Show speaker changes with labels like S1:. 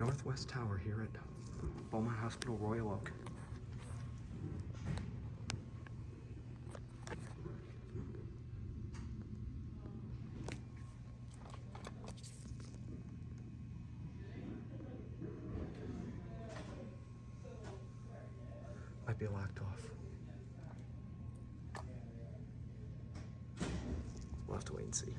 S1: Northwest Tower here at Beaumont Hospital, Royal Oak. Might be locked off. We'll have to wait and see.